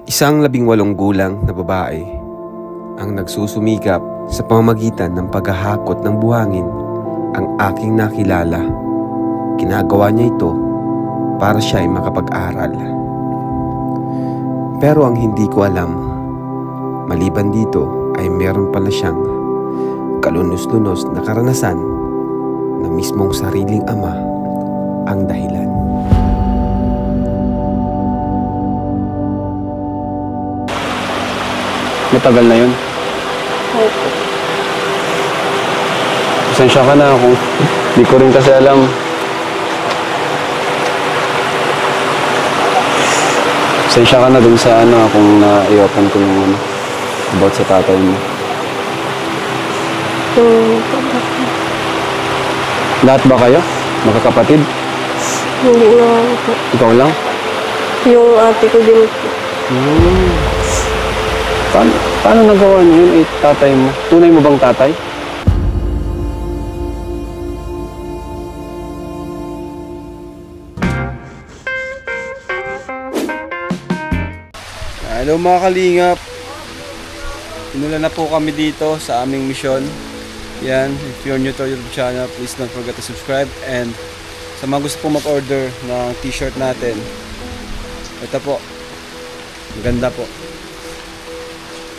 Isang 18 gulang na babae ang nagsusumikap sa pamamagitan ng paghahakot ng buhangin ang aking nakilala. Ginagawa niya ito para siya ay makapag-aral. Pero ang hindi ko alam, maliban dito ay meron pala siyang kalunos-lunos na karanasan na mismong sariling ama ang dahilan. Matagal na yun? Opo. Pasensya ka na kung di ko rin kasi alam. Pasensya ka na dun sa kung na-i-open ko yung about sa tatay mo. Lahat ba kayo? Magkakapatid? Hindi naman po. Ikaw lang? Yung ate ko din po. Paano nagawa niyo yun, tatay mo? Tunay mo bang tatay? Hello mga kalingap. Inula na po kami dito sa aming misyon. Yan, if you're new to our YouTube channel, please don't forget to subscribe. And sa mga gusto po mag-order ng t-shirt natin, ito po. Ang ganda po.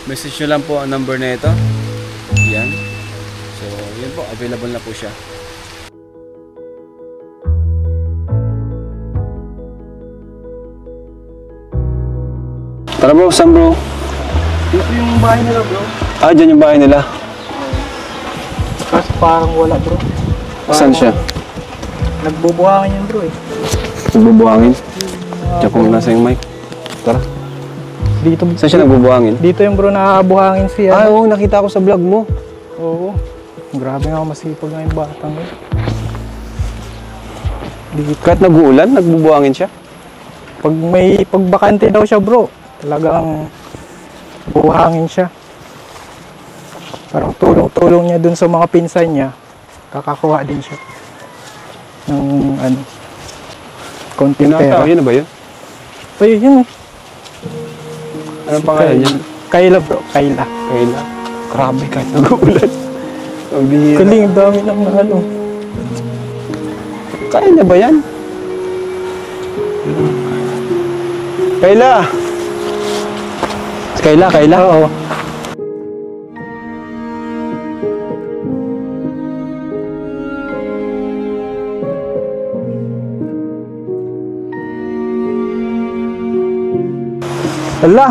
Message nyo lang po ang number na ito. Yan. So, yan po. Available na po siya. Tara bro, saan bro? Dito yung bahay nila bro. Ah, dyan yung bahay nila. Kaso parang wala bro. Saan siya? Nagbubuhangin yun bro eh. Nagbubuhangin? Diyan kung nasa yung mic. Tara. Dito, saan siya nagbubuhangin? Dito yung bro nakabuhangin siya. Ah, oo, nakita ko sa vlog mo. Oo. Grabe nga masipag nga yung batang yun. Dito. Kahit nag-uulan, nagbubuhangin siya? Pag may pagbakante daw siya bro, talagang buhangin siya. Parang tulong-tulong niya dun sa mga pinsan niya. Kakakuha din siya ng konting pera. Yun na ba yun? Ay, yun eh. Anong pangalan niya? Kayla bro, Kayla. Kayla. Grabe kahit nag-uulan. Ang bihira. Kaling dami ng Kaya niya ba yan? Kayla! Kayla? Oo. Hala!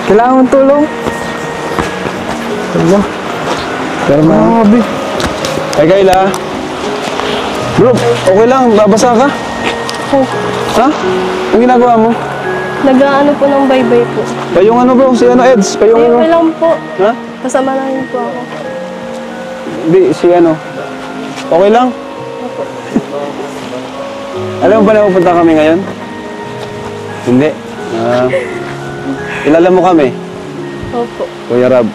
Kailangan mong tulong? Hala! Pero Grabe! Ay, Kayla! Bro, okay lang. Babasa ka? Oh, Ha? Ang ginagawa mo? nag-aano po ng bye-bye po. Payong bro? Si Eds? Payong Okay lang po. Ha? Kasama na rin po ako. Hindi, si Okay lang? Opo. Alam mo ba na pupunta kami ngayon? Hindi. Kilala mo kami? Opo. Kuya Rab.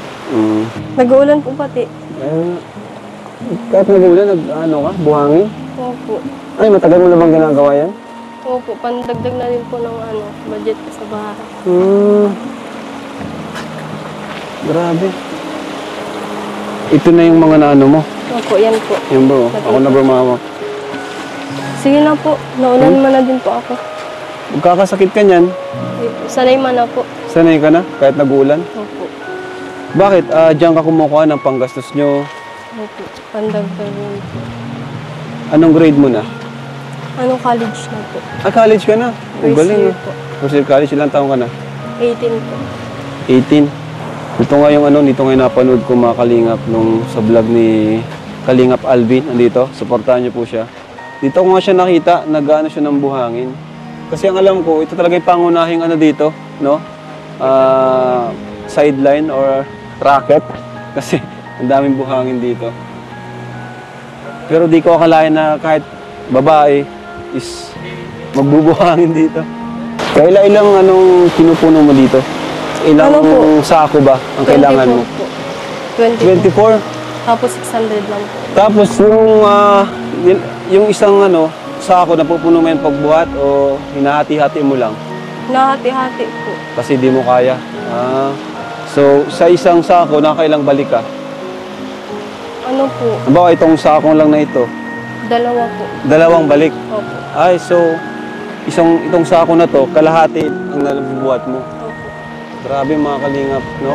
Nag-uulan po pati. Kahit nag-ulan, buhangin? Opo. Ay, matagal mo na bang ginagawa yan? Opo, pandagdag na rin po ng budget ko sa bahay. Grabe. Ito na yung mga naano mo. Opo, yan po. Yan bro, ako na bro mama. Sige na po, naulan man na din po ako. Magkakasakit ka niyan. Sanay man na po. Sanay ka na kahit nag-uulan? Opo. Bakit? Diyan ka kumukuha ng panggastos nyo. Opo, pandagdag rin po. Anong grade mo na? Anong college na po? College ka na. Ang First galing year po. First year college, ilang taong ka na? 18 po. 18. Ito nga yung dito nga yung napanood ko mga kalingap nung sa vlog ni Kalingap Alvin. Nandito, supportahan niyo po siya. Dito ko nga siya nakita, nag-ano siya ng buhangin. Kasi ang alam ko, ito talaga yung pangunahing dito, no? Sideline or racket. Kasi ang daming buhangin dito. Pero di ko akalain na kahit babae is magbubuhangin dito. Kaya ilang kinupuno mo dito? Ilang sako ba ang kailangan mo? 24 po. 24? Tapos 600 lang po. Tapos yung isang sako, napupuno mo yan pagbuhat o hinahati-hati mo lang? Nahati-hati po. Kasi di mo kaya. So, sa isang sako, nakailang balik ka? Ano po? Halimbawa, itong sakong lang na ito, 2 po. 2 balik. Opo. Ay, so, itong sako na to, kalahati ang nabubuhat mo. Opo. Grabe mga kalingap, no?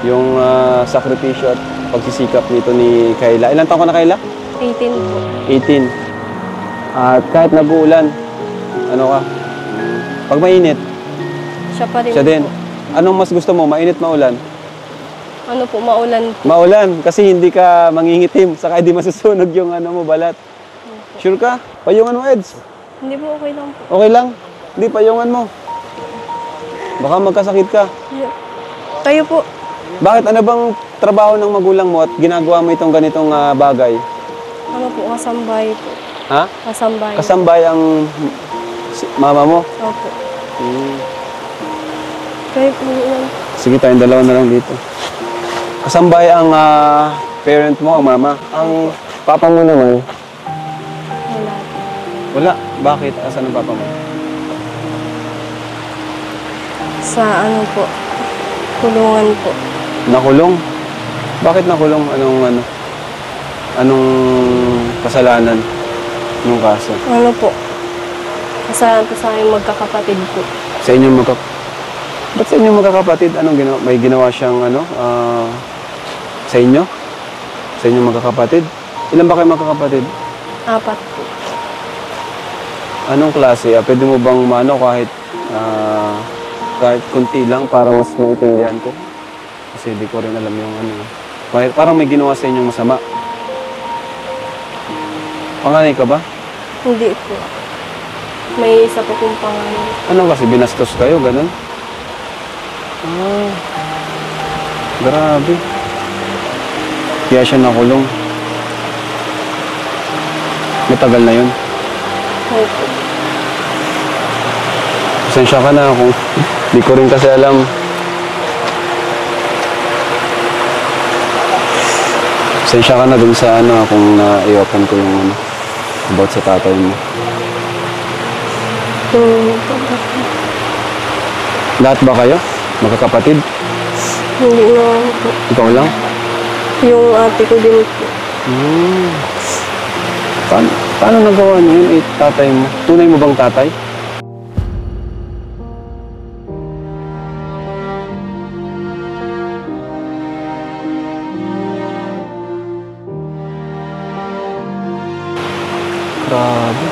Yung sakripisyo at pagsisikap nito ni Kayla. Ilan taon ka na, Kayla? 18 po. 18. At kahit nag-uulan, ano ka? Pag mainit, Siya pa rin siya din. po. Anong mas gusto mo, mainit, maulan? Ano po, maulan po. Maulan, kasi hindi ka mangingitim, saka hindi masusunog yung ano mo, balat. Sure ka? Payungan mo, Eds. Hindi po, okay lang po. Okay lang? Hindi, payungan mo. Baka magkasakit ka. Yeah. Kayo po. Bakit? Ano bang trabaho ng magulang mo at ginagawa mo itong ganitong bagay? Ano po, kasambay po. Ha? Kasambay. Kasambay ang mama mo? Opo. Hmm. Kayo po yan. Sige, tayong dalawa na lang dito. Kasambay ang parent mo, ang mama. Ang papa mo naman? Wala. Wala. Bakit? Asan ang papa mo? Sa ano po, kulungan po. Nakulong? Bakit nakulong? Anong kasalanan nung kaso? Ano po, kasalanan po sa aking magkakapatid po. Sa inyong Ba't sa inyong magkakapatid? Anong ginawa? May ginawa siyang sa inyo? Sa inyong magkakapatid? Ilan ba kayo magkakapatid? 4 po. Anong klase? Pwede mo bang kahit kunti lang para mas maintindihan ko? Kasi di ko rin alam yung parang may ginawa sa inyong masama. Panganay ka ba? Hindi po. May isa po kong pangalan. Ano kasi, binastos kayo, ganun? Grabe. Kaya siya nakulong. Matagal na yun. Opo. Pasensya ka na kung di ko rin kasi alam. Pasensya ka na dun sa kung naiwapan ko yung about sa tatay mo. Lahat ba kayo? Magkakapatid? Hindi na po. Ikaw lang? Yung ate ko din po. Paano nagawa niyo yun? Tatay mo? Tunay mo bang tatay? Grabe.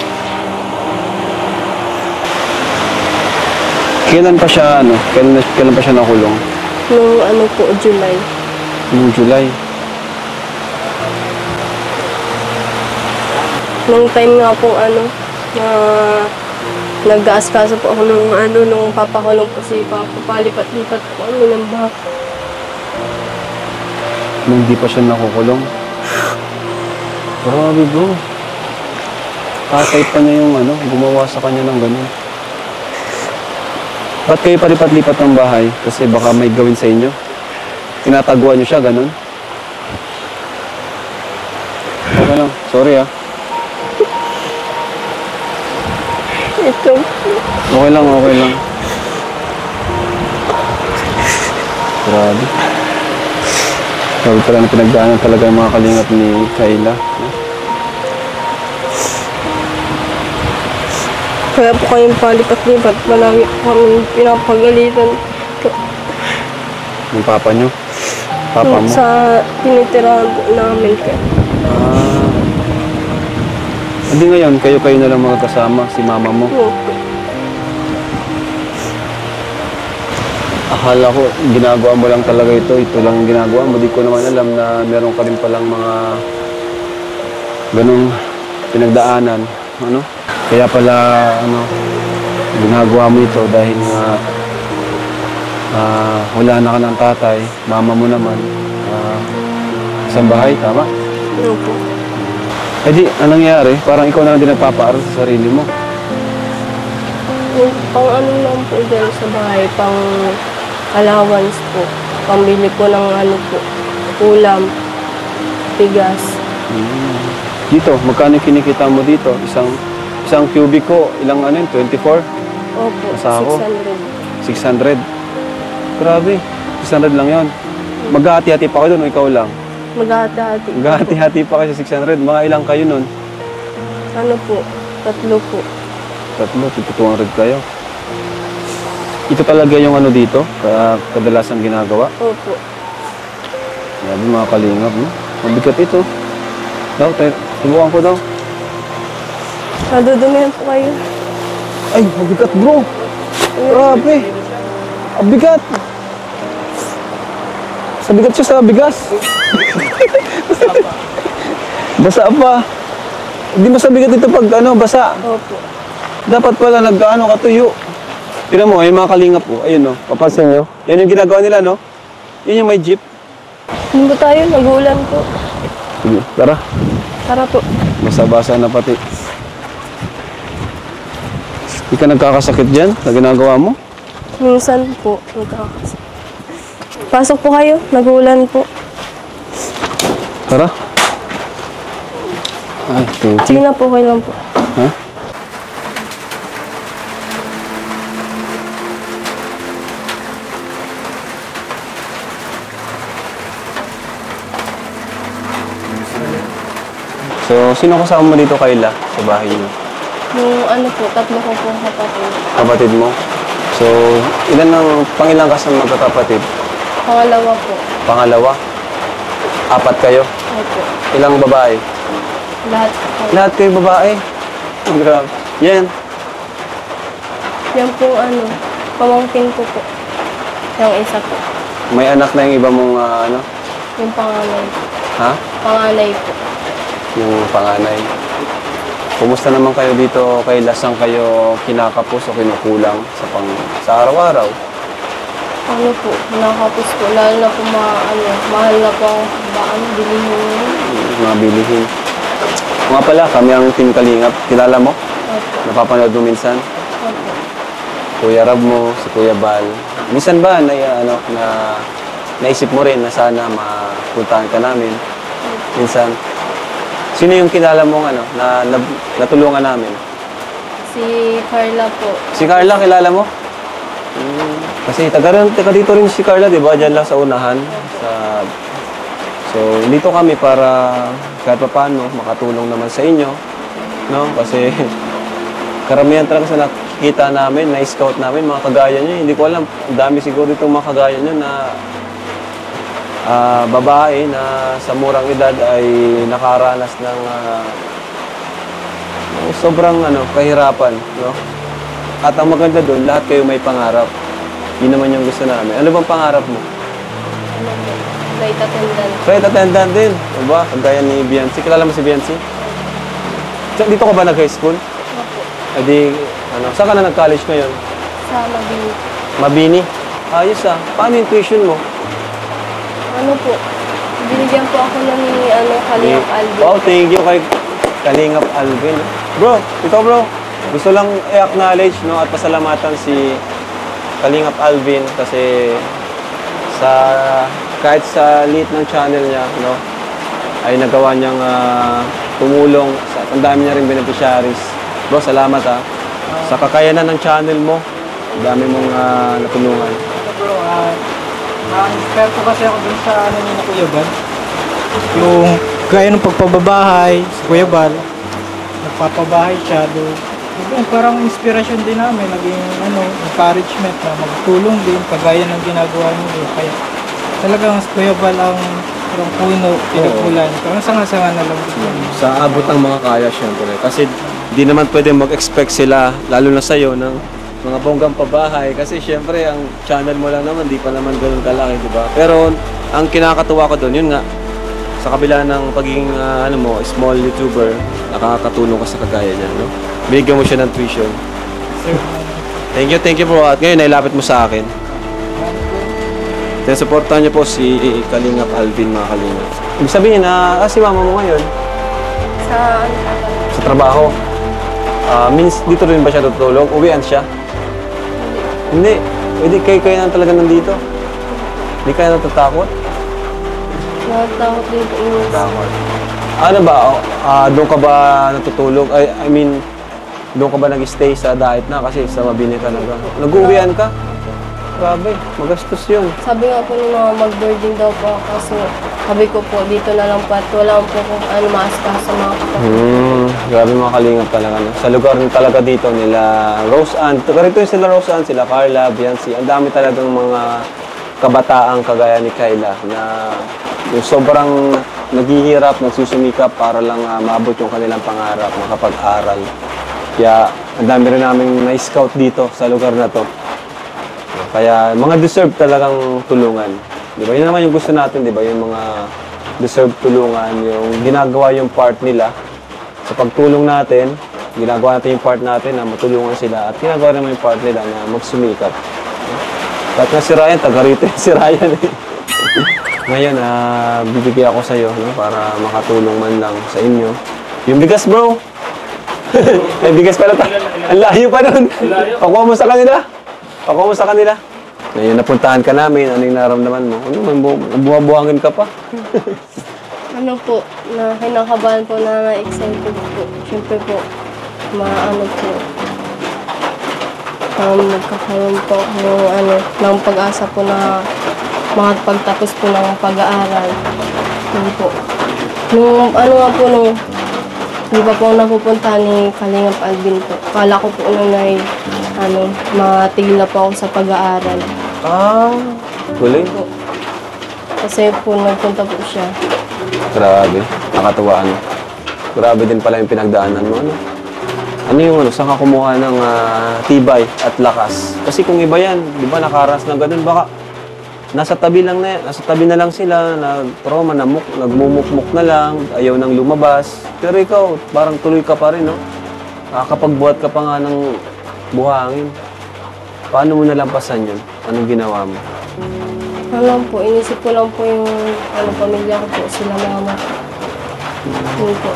Kailan pa siya kailan pa siya nakulong? Nung po, July. Noong July. Nung time nga po nag-aaskaso po ako nung papakulong po si Papa. Palipat-lipat po kami ng bahay. Nung di pa siya nakukulong. Grabe bro. Tatay pa niya yung gumawa sa kanya ng ganun. Ba't kayo palipat-lipat ng bahay? Kasi baka may gawin sa inyo. Tinataguan niyo siya, ganun. Okay lang. Sorry Ito. Okay lang, okay lang. Grabe. Grabe pala na pinagdaanan talaga yung mga kalingap ni Kayla. Kaya po kayong palipat-lipat. Malagi po kami pinapagalitan. Yung papa niyo? Papa mo? Sa tinitirahan po namin. Hindi ngayon, kayo na lang magkasama, si mama mo. Opo. Akala ko, ginagawa mo lang talaga ito. Ito lang ang ginagawa mo. Di ko naman alam na meron ka rin palang mga ganong pinagdaanan. Kaya pala, ginagawa mo ito dahil nga wala na ka ng tatay, mama mo naman, isang bahay, tama? Opo. Eh di, anong nangyari? Parang ikaw na lang din nagpapaaral sa sarili mo. Pang lang po dyan sa bahay, pang allowance po. Pambili po ng ulam, bigas. Dito, magkano kinikita mo dito? Isang Isang cubic ko, ilang ano yun? 24? Opo, Kasako? 600. 600. Grabe, 600 lang yon. Maghahati-hati pa kayo doon o ikaw lang? Maghahati-hati. Maghahati-hati pa kayo sa 600. Mga ilang kayo nun? Ano po? 3 po. 200 kayo. Ito talaga yung ano dito, kadalasang ginagawa. Opo. Grabe mga kalingap, no? Mabigat ito. Daw, subukan ko daw. Nadudumihan po kayo. Ay, mabigat bro. Grabe. Ang bigat. Sa bigat siya sa bigas. Basa pa. Hindi mas bigat ito pag ano, basa. Opo. Dapat pala nag-ano katuyo. Tignan mo, yung mga kalingap po. Ayun, no. Papansin nyo. Yan yung ginagawa nila, no? Yan yung may jeep. Ano ba tayo? Nag-uulan po. Sige, tara. Tara po. Basa-basa na pati. Hindi ka nagkakasakit dyan sa ginagawa mo? Minsan po. Pasok po kayo. Nag-uulan po. Tara. Ay, thank Sige you. na po, okay lang po. Ha? So, sino kasama mo dito, Kayla, sa bahay niyo? Yung ano po, 3 ko po kapatid. Kapatid mo? So, pangilang ka sa magkakapatid? Pangalawa po. Pangalawa? 4 kayo? Opo. Ilang babae? Lahat po. Lahat kayo babae? Grabe. Yan. Yan po ano, pamangkin ko po. Yung isa po. May anak na yung iba mong ano? Yung panganay po. Ha? Panganay po. Yung panganay. Kumusta naman kayo dito kay Lasang kayo kinakapos o kinukulang sa araw-araw? Ano po, nakakapos po. Lalo na po mahal na po ang bilihin. Mga bilihin. Nga pala, kami ang Team Kalingap. Kilala mo? Opo. Napapanood mo minsan? Opo. Kuya Rab mo, si Kuya Bal. Minsan ba naisip mo rin na sana mapuntahan ka namin? Minsan. Sino yung kilala mong na natulungan namin? Si Carla po. Si Carla, kilala mo? Kasi taga dito rin si Carla, di ba? Diyan lang sa unahan. So, dito kami para kahit pa paano makatulong naman sa inyo. No? Kasi karamihan talaga sa nakikita namin, na-scout namin, mga kagaya nyo. Hindi ko alam, ang dami siguro itong mga kagaya nyo na babae na sa murang edad ay nakaranas ng sobrang kahirapan, no? At ang maganda doon, lahat kayo may pangarap. Yun naman yung gusto namin. Ano bang pangarap mo? Ano po, flight attendant. Flight attendant din. Diba? Kagaya ni Biancy. Kilala mo si Biancy? Dito ka ba nag-high school? Opo. Edi, saan ka na nag-college ngayon? Sa Mabini. Mabini? Ayos ah. Paano yung tuition mo? Ano po, binigyan po ako ng Kalingap Alvin. Oh, thank you kay Kalingap Alvin. Bro, ito bro. Gusto lang i-acknowledge, no, at pasalamatan si Kalingap Alvin kasi kahit sa liit ng channel niya, no, ay nagawa niyang tumulong sa ang dami niya ring beneficiaries. Bro, salamat ah. Sa kakayanan ng channel mo, ang dami mong natulungan. Bro, na-inspire ko kasi ako dun sa ni Kuya Bal. Yung gaya ng pagpababahay, si Kuya Bal, nagpapabahay siya doon. Parang inspirasyon din namin, naging encouragement na magtulong din, kagaya ng ginagawa niyo. Kaya talagang si Kuya Bal ang parang puno, pinagpulan. Parang sanga-sanga na lang din. Sa abot ng mga kaya, syempre. Kasi di naman pwede mag-expect sila, lalo na sa'yo, ng mga bonggang pabahay. Kasi syempre, ang channel mo lang naman, di pa naman ganun kalaki, di ba? Pero ang kinakatuwa ko doon, yun nga, sa kabila ng pagiging small YouTuber, nakakatulong ka sa kagaya niya, no? Bigyan mo siya ng tuition. Sir, Thank you bro. At ngayon, nailapit mo sa akin. Kaya supportahan niyo po si Kalingap Alvin, mga Kalingap. Ibig sabihin na, si mama mo ngayon, Sa sa trabaho. Means dito rin ba siya tutulog? Uwian siya? Hindi. Hindi kayo na talaga nandito. Hindi kayo natatakot? nakatakot din po yung Takot. Ano ba? Doon ka ba natutulog? I mean, Doon ka ba nag-stay sa diet na? Kasi sa Mabini talaga. Nag-uwian ka? Grabe, magastos yun. Sabi nga po ni mama, mag-boarding daw po ako kasi sabi ko po, dito na lang po at wala po kung ano maaska sa mga kapatid. Grabe mga kalingap talaga. No? Sa lugar talaga dito nila Rose Ann. Rito yung sila Rose Ann, sila Carla, Biancy. Ang dami talagang mga kabataang kagaya ni Kayla na yung sobrang naghihirap, nagsusumikap para lang maabot yung kanilang pangarap, makapag-aral. Kaya ang dami rin namin na-scout dito sa lugar na to. Kaya mga deserve talagang tulungan. Di ba? Yun naman yung gusto natin, di ba? Yung mga deserve tulungan, yung ginagawa yung part nila. Sa pagtulong natin, ginagawa natin yung part natin na matulungan sila at ginagawa naman yung part nila na magsumikap. Kahit nga si Ryan, taga rito si Ryan eh. Ngayon, bibigay ako sa'yo no? Para makatulong man lang sa inyo. Yung bigas, bro! Ay, bigas pala ta. Ang layo pa nun. Pakuha mo sa kanila. Pakuha mo sa kanila. Ngayon, napuntahan ka namin. Ano yung naramdaman mo? Ano, buhabuhangin ka pa. Ano po, na kinakabahan po na na-excited po. Siyempre po, maano po, magkakaroon po ng pag-asa po na makapagtapos po ng pag-aaral. Yun po. Nung di pa po napupunta ni Kalingap Alvin po. Kala ko po matigil na po ako sa pag-aaral. Galing. Po. Kasi po nagpunta po siya. Grabe. Nakatuwa, ano. Grabe din pala yung pinagdaanan mo, ano. Ano yung saan ka kumuha ng tibay at lakas? Kasi kung iba yan, di ba, nakaras na ganun, baka nasa tabi na lang sila, trauma, nagmumukmuk na lang, ayaw nang lumabas. Pero ikaw, parang tuloy ka pa rin, no? Nakakapagbuhat ka pa nga ng buhangin. Paano mo nalampasan yun? Anong ginawa mo? Po, inisip ko lang po yung pamilya ko po, sila mama. Yun po,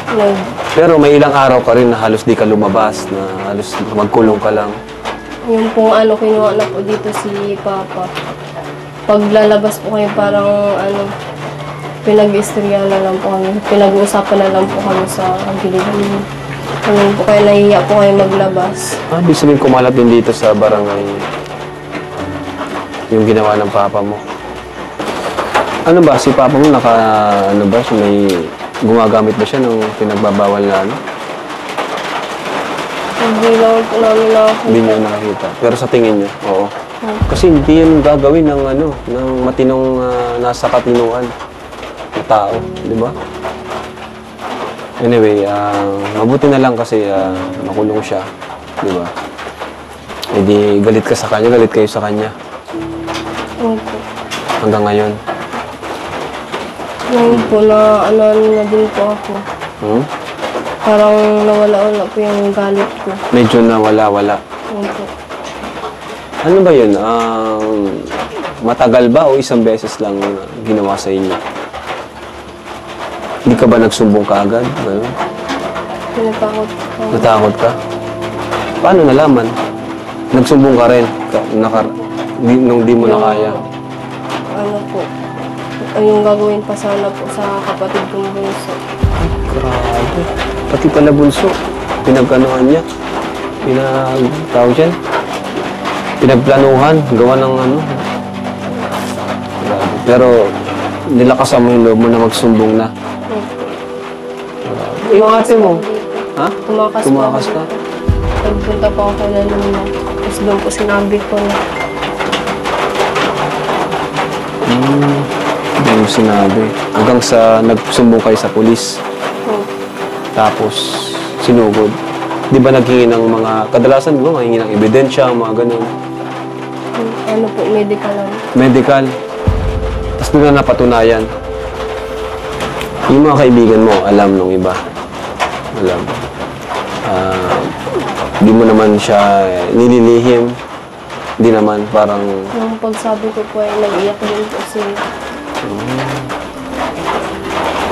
Pero may ilang araw ka rin na halos di ka lumabas, na halos magkulong ka lang. Yung pong kinuha na po dito si Papa. Paglalabas po kayo parang pinag-istorya na lang po kami. Pinag-uusapan na lang po kami sa gilid. Ganun po kayo, nahihiya po kayo maglabas. Ibig sabihin kumalat din dito sa barangay yung ginawa ng papa mo. Ano ba, si papa mo may gumagamit ba siya ng pinagbabawal na ano? Hindi lang po namin nakakita. Hindi niyo nakakita. Pero sa tingin niyo, oo. Kasi hindi yan gagawin ng ng matinong nasa katinuan na tao, di ba? Anyway, mabuti na lang kasi nakulong siya, di ba? E di galit ka sa kanya, galit kayo sa kanya. Opo. Hanggang ngayon. Ngayon po na din po ako. Parang nawala-wala po yung galit ko. Medyo nawala-wala. Opo. Ano ba yun? Matagal ba o isang beses lang ginawa sa inyo? Hindi ka ba nagsumbong kaagad? Ano? Pinatakot ko. Natakot ka? Paano nalaman? Nagsumbong ka rin nung di mo na kaya? Ano po, yung gagawin pa sana po sa kapatid kong bunso. Grabe. Pati pala bunso. Pinagkanohan niya. Tawag dyan? Pinagplanuhan. Gawa ng Grabe. Pero nilakasan mo yung loob mo na magsumbong na. Yung ate mo? Ha? Tumakas ka? Nagpunta pa ako kay Luna. Tapos doon po sinabi ko na. Hindi mo sinabi. Hanggang sa nagsumbong kayo sa pulis. Tapos sinugod. Di ba naghingi ng mga, kadalasan di ba mahingi ng ebidensya, mga ganun? Ano po, medical lang. Medical. Tapos doon na napatunayan. Yung mga kaibigan mo, alam nung iba. Alam. Di mo naman siya nililihim. Di naman, parang... Yung pagsabi ko po ay nag-iyak din po sila.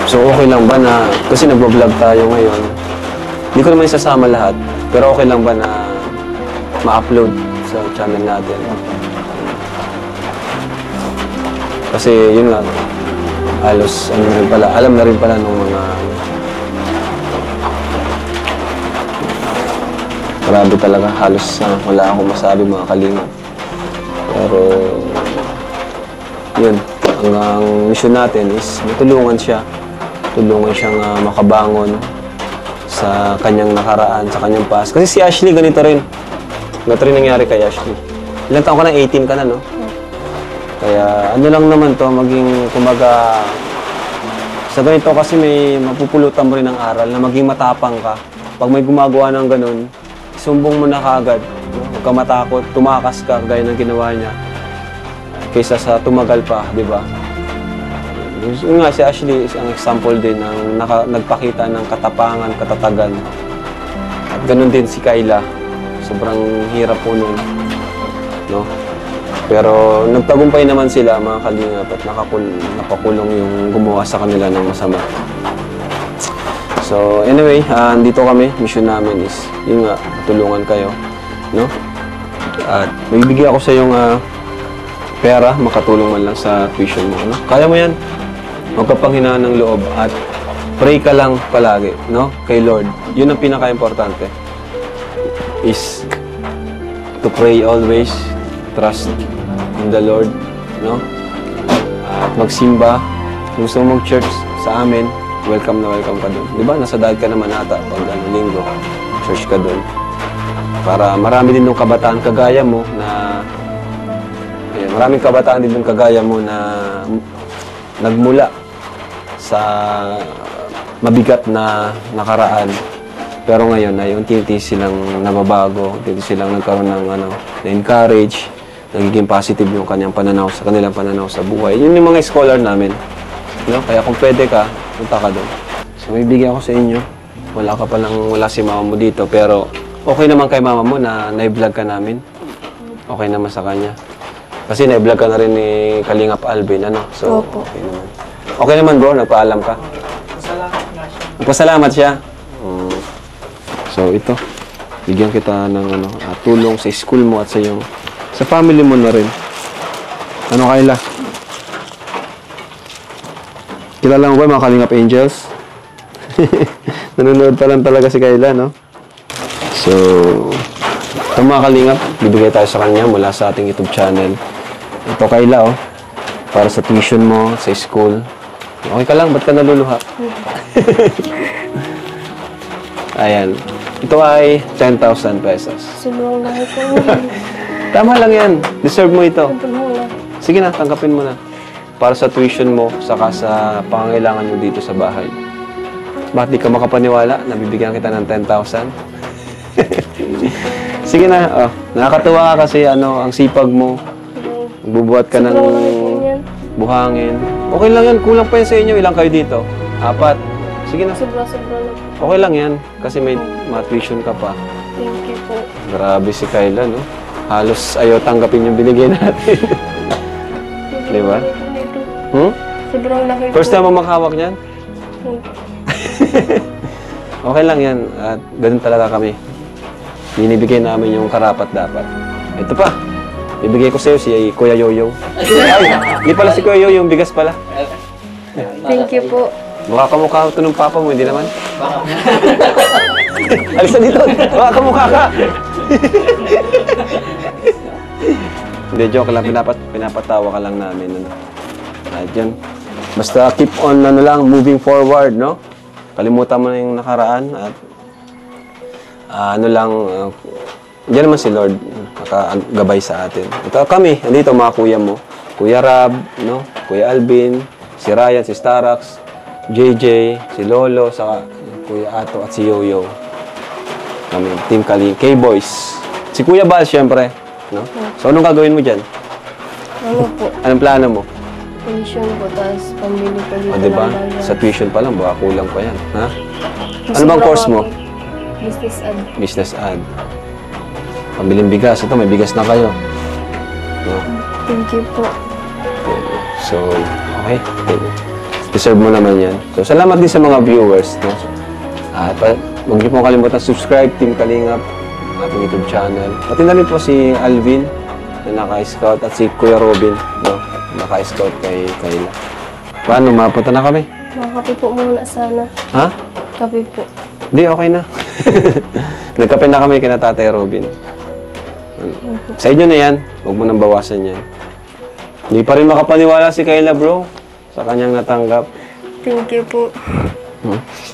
So okay lang ba na, kasi nagbablog tayo ngayon, hindi ko naman isasama lahat, pero okay lang ba na ma-upload sa channel natin? Kasi yun nga, halos alam na rin pala ng mga Grabe talaga, halos wala akong masabi mga kalingap. Pero, yun, ang mission natin is matulungan siya. Tulungan siyang makabangon sa kanyang nakaraan, sa kanyang past. Kasi si Ashley, ganito rin. Ganito rin nangyari kay Ashley. Ilang taon ka na? 18 ka na, no? Kaya ano lang naman to, maging, kumaga, sa ganito kasi may mapupulutan mo rin ng aral na maging matapang ka. Pag may gumagawa ng ganun, sumbong mo na kaagad. Huwag ka matakot, tumakas ka gaya ng ginawa niya. Kaysa sa tumagal pa, di ba? Yun nga, si Ashley is ang example din ng nagpakita ng katapangan, katatagan. At ganun din si Kayla. Sobrang hirap po nun. No? Pero nagtagumpay naman sila, mga kalingap, at napakulong yung gumawa sa kanila ng masama. So anyway, dito kami, mission namin is, yun nga, tulungan kayo. No? At magbibigay ako sa yung pera, makatulong man lang sa tuition mo. No? Kaya mo yan. Magkapanghinaan ng loob at pray ka lang palagi, no? Kay Lord. Yun ang pinaka-importante. Is to pray always, trust in the Lord, no? At magsimba. Kung gusto mo mag-church sa amin, welcome na welcome ka doon. Di ba? Nasa dahil ka naman ata pag linggo, church ka doon. Para marami din ng kabataan kagaya mo na maraming kabataan din ng kagaya mo na nagmula sa mabigat na nakaraan. Pero ngayon ay unti-unti silang nababago, unti-unti silang nagkaroon ng na-encourage, nagiging positive yung kanyang pananaw sa kanilang pananaw sa buhay. Yun yung mga scholar namin. No? Kaya kung pwede ka, punta ka doon. So may bigyan ako sa inyo. Wala si mama mo dito, pero okay naman kay mama mo na na-vlog ka namin. Okay naman sa kanya. Kasi na-vlog ka na rin ni Kalingap Alvin, ano? So, Opo. okay naman. Okay naman bro, nagpaalam ka? Nagpasalamat siya. So, ito. Bigyan kita ng tulong sa school mo at sa family mo na rin. Ano, Kayla? Kilala mo ba mga Kalingap Angels? Nanonood pa lang talaga si Kayla, no? So, ito mga Kalingap, bibigay tayo sa kanya mula sa ating YouTube channel. Ito Kayla, oh. Para sa tuition mo, sa school. Okay ka lang? Ba't ka naluluha? Ayan. Ito ay 10,000 pesos. Sobrang laki po. Tama lang yan. Deserve mo ito. Sobrang laki. Sige na, tanggapin mo na. Para sa tuition mo, saka sa pangangailangan mo dito sa bahay. Bakit di ka makapaniwala? Nabibigyan kita ng 10,000? Sige na. Oh, nakakatuwa ka kasi ang sipag mo. Bubuhat ka ng Sobrang laki po yan. buhangin. Okay lang yan. Kulang pa yan sa inyo. Ilang kayo dito? 4. Sige na. Sobrang laki. Okay lang yan. Kasi may tuition ka pa. Thank you po. Grabe si Kayla, no? Halos ayaw tanggapin yung binigay natin. Di ba? Sobrang laki po. First time mo maghawak niyan? Okay lang yan. At ganun talaga kami. Binibigay namin yung karapat dapat. Ito pa. Bibigay ko sa'yo si Kuya Yoyo. Ay, hindi pala si Kuya Yoyo, yung bigas pala. Thank you po. Mukha kamukha ito ng papa mo, hindi naman? Alis na dito! Mukha kamukha ka! Hindi, joke lang. Pinapatawa ka lang namin. At yan. Basta keep on lang, moving forward, no? Kalimutan mo na yung nakaraan at diyan naman si Lord kakagabay sa atin. Ito kami, andito mga kuya mo. Kuya Rab, no? Kuya Alvin, si Ryan, si Starax, JJ, si Lolo, saka Kuya Ato at si Yoyo. Kami, Team Kali, K-Boys. Si Kuya Bal, syempre. No? So, anong gagawin mo dyan? Ano po? Anong plano mo? Tuition po, tapos pambili po dito Diba? ng bayan. Sa tuition pa lang, baka kulang pa yan. Ha? Ano Sobrang bang course mo? laki. Business ad. Business ad. Pambiling bigas. Ito, may bigas na kayo. No? Thank you po. So, okay. Deserve mo naman yan. So, salamat din sa mga viewers. No? At huwag niyo pong kalimutan subscribe, Team Kalingap, ating YouTube channel. Pati na rin po si Alvin na naka-scout at si Kuya Robin, no? Naka-scout kay Kayla. Paano? Mapunta na kami? Mga kape po muna sana. Ha? Kape po. Hindi, okay na. Nagkape na kami kina Tatay Robin. Sa inyo na yan. Huwag mo nang bawasan yan. Hindi pa rin makapaniwala si Kayla, bro. Sa kanyang natanggap. Thank you po.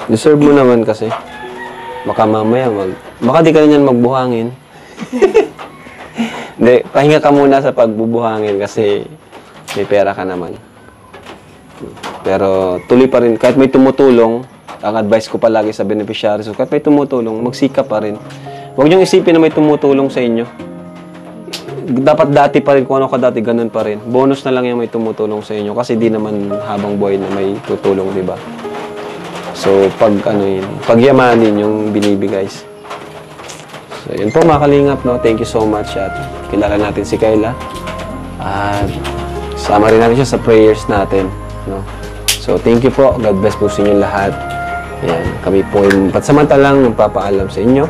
Deserve mo naman kasi. Baka mamaya baka di ka na yan magbuhangin. Hindi, pahinga ka muna sa pagbubuhangin kasi may pera ka naman. Pero tuloy pa rin. Kahit may tumutulong, ang advice ko palagi sa beneficiaries, kahit may tumutulong, magsikap pa rin. Huwag niyong isipin na may tumutulong sa inyo. Dapat dati pa rin, kung ano ka dati, ganun pa rin. Bonus na lang yung may tumutulong sa inyo kasi di naman habang buhay na may tutulong, di ba? So, pagyamanin yung binibigay. So, yun po mga kalingap, no? Thank you so much at kilala natin si Kayla. At sama rin natin siya sa prayers natin, no? So, thank you po. God bless po sa inyo lahat. Ayan, kami po yung patsamantalang magpapaalam sa inyo.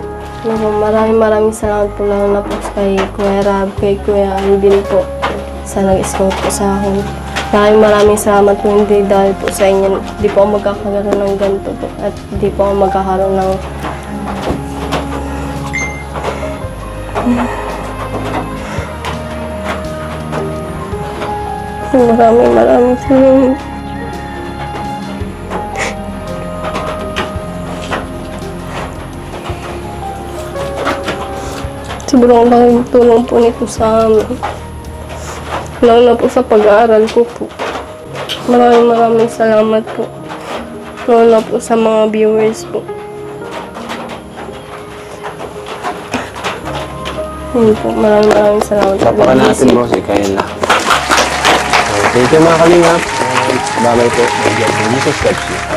Maraming salamat po lang na po kay Kuya Rab, kay Kuya Alvin po sa nag-scout po sa akin. Maraming salamat po, hindi dahil po sa inyo. Hindi po ako magkakaroon ng ganito po at hindi po ako magkakaroon ng maraming salamat. Sobrang laking tulong po nito sa amin. Lalo na po sa pag-aaral ko po. Maraming salamat po. Lalo na po sa mga viewers po. Hindi po, maraming salamat. Tapakan natin mo si Kayla. So, thank you mga kalingap. Bye-bye po. Jesus loves you.